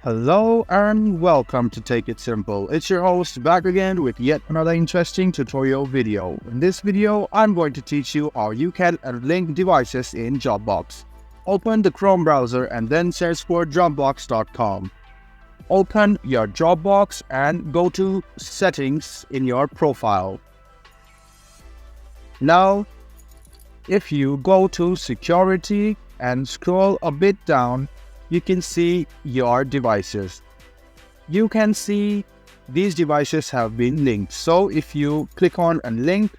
Hello and welcome to Take It Simple. It's your host back again with yet another interesting tutorial video. In this video, I'm going to teach you how you can unlink devices in Dropbox. Open the Chrome browser and then search for dropbox.com. Open your Dropbox and go to Settings in your profile. Now, if you go to Security and scroll a bit down, you can see your devices. You can see these devices have been linked. So if you click on Unlink,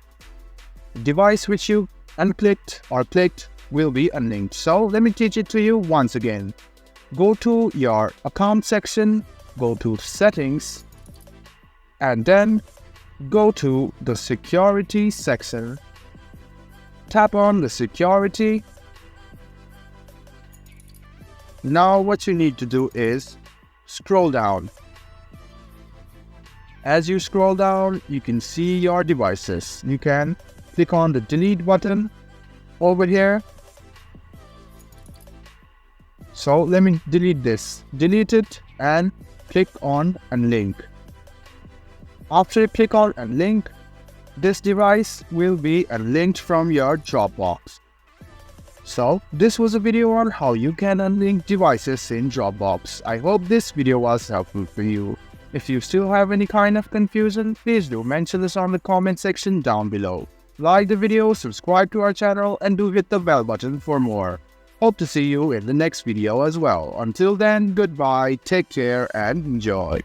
device which you unclicked or clicked will be unlinked. So let me teach it to you once again. Go to your account section, go to Settings, and then go to the Security section. Tap on the Security. Now what you need to do is scroll down. As you scroll down, you can see your devices. You can click on the delete button over here. So let me delete this. Delete it and click on Unlink. After you click on Unlink, this device will be unlinked from your Dropbox. So, this was a video on how you can unlink devices in Dropbox. I hope this video was helpful for you. If you still have any kind of confusion, please do mention this on the comment section down below. Like the video, subscribe to our channel, and do hit the bell button for more. Hope to see you in the next video as well. Until then, goodbye, take care, and enjoy.